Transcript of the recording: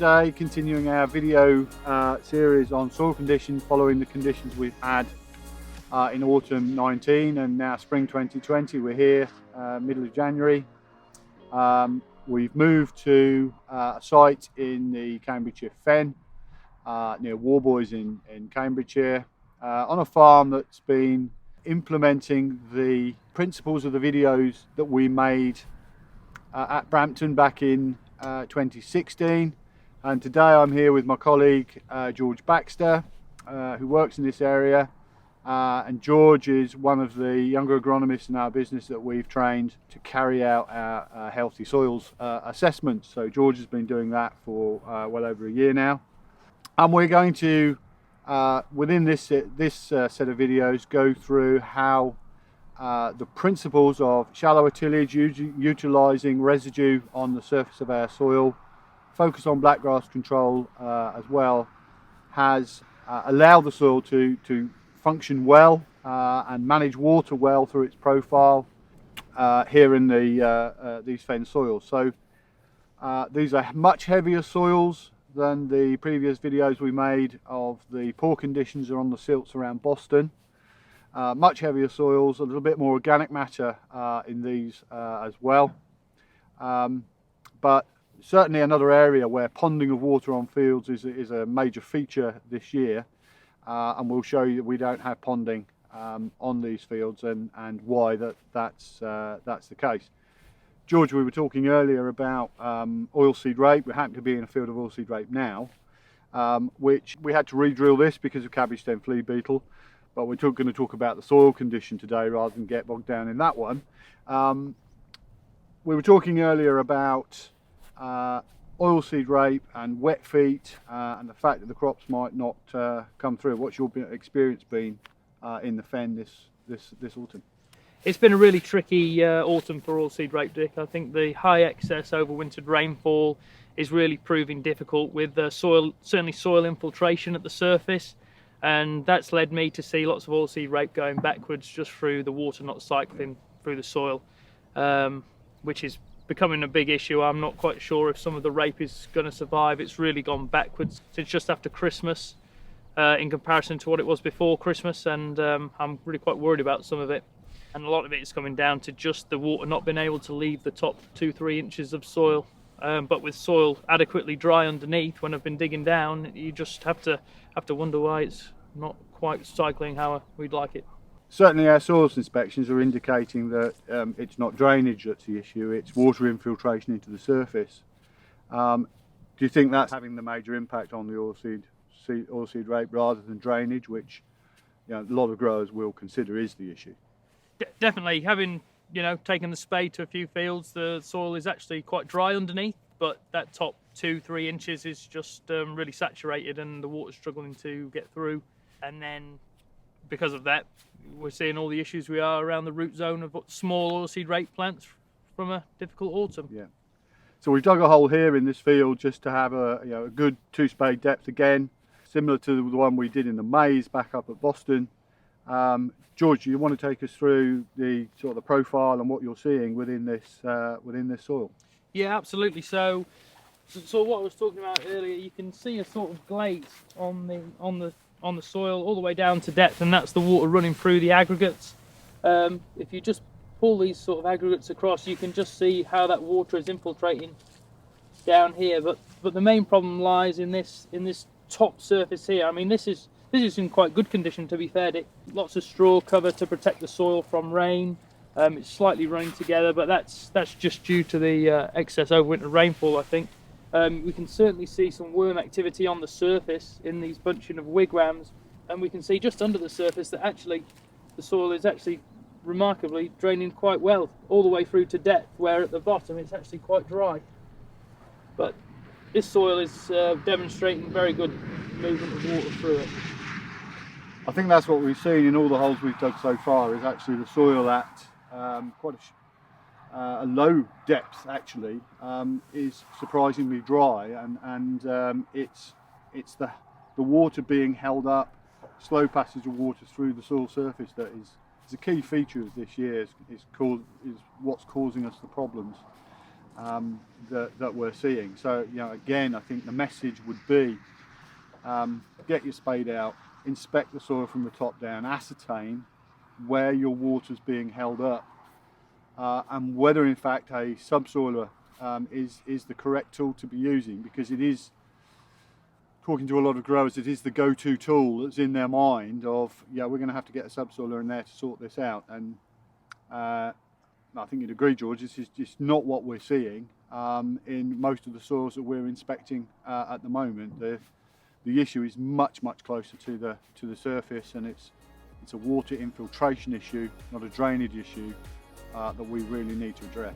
today, continuing our video series on soil conditions following the conditions we've had in autumn 19 and now spring 2020. We're here middle of January. We've moved to a site in the Cambridgeshire Fen near Warboys in Cambridgeshire on a farm that's been implementing the principles of the videos that we made at Brampton back in 2016, and today I'm here with my colleague George Baxter, who works in this area, and George is one of the younger agronomists in our business that we've trained to carry out our healthy soils assessments. So George has been doing that for well over a year now, and we're going to within this set of videos go through how the principles of shallower tillage, utilising residue on the surface of our soil, focus on blackgrass control as well, has allowed the soil to function well and manage water well through its profile here in these fen soils. So these are much heavier soils than the previous videos we made of the poor conditions on the silts around Boston. Much heavier soils, a little bit more organic matter in these as well, but certainly another area where ponding of water on fields is a major feature this year, and we'll show you that we don't have ponding on these fields and why that's the case. George, we were talking earlier about oilseed rape. We happen to be in a field of oilseed rape now, which we had to re-drill this because of cabbage stem flea beetle. But we're going to talk about the soil condition today rather than get bogged down in that one. We were talking earlier about oilseed rape and wet feet and the fact that the crops might not come through. What's your experience been in the fen this autumn? It's been a really tricky autumn for oilseed rape, Dick. I think the high excess overwintered rainfall is really proving difficult with certainly soil infiltration at the surface. And that's led me to see lots of oilseed rape going backwards just through the water not cycling through the soil, which is becoming a big issue. I'm not quite sure if some of the rape is going to survive. It's really gone backwards since just after Christmas in comparison to what it was before Christmas, and I'm really quite worried about some of it. And a lot of it is coming down to just the water not being able to leave the top 2-3 inches of soil. But with soil adequately dry underneath, when I've been digging down, you just have to wonder why it's not quite cycling how we'd like it. Certainly our soils inspections are indicating that it's not drainage that's the issue, it's water infiltration into the surface. Do you think that's having the major impact on the oilseed rape rather than drainage, which a lot of growers will consider is the issue? Definitely. Having taken the spade to a few fields, the soil is actually quite dry underneath, but that top 2-3 inches is just really saturated and the water's struggling to get through. And then because of that, we're seeing all the issues we are around the root zone of small oilseed rape plants from a difficult autumn. Yeah. So we've dug a hole here in this field just to have a good 2 spade depth again, similar to the one we did in the maize back up at Boston. George, do you want to take us through the sort of the profile and what you're seeing within this soil? Yeah, absolutely. So what I was talking about earlier, you can see a sort of glaze on the soil all the way down to depth, and that's the water running through the aggregates. If you just pull these sort of aggregates across, you can just see how that water is infiltrating down here. But the main problem lies in this top surface here. I mean, this is in quite good condition, to be fair, Dick. Lots of straw cover to protect the soil from rain. It's slightly running together, but that's just due to the excess overwinter rainfall, I think. We can certainly see some worm activity on the surface in these bunching of wigwams, and we can see just under the surface that actually the soil is actually remarkably draining quite well all the way through to depth, where at the bottom it's actually quite dry. But this soil is demonstrating very good movement of water through it. I think that's what we've seen in all the holes we've dug so far, is actually the soil at quite a low depth actually is surprisingly dry, and it's the water being held up, slow passage of water through the soil surface that is a key feature of this year, is what's causing us the problems. that we're seeing. So, you know, again, I think the message would be, get your spade out, inspect the soil from the top down, ascertain where your water's being held up, and whether in fact a subsoiler is the correct tool to be using, because it is, talking to a lot of growers, it is the go-to tool that's in their mind of, yeah, we're going to have to get a subsoiler in there to sort this out. And I think you'd agree, George, this is just not what we're seeing in most of the soils that we're inspecting at the moment. The issue is much closer to the surface, and it's a water infiltration issue, not a drainage issue, that we really need to address.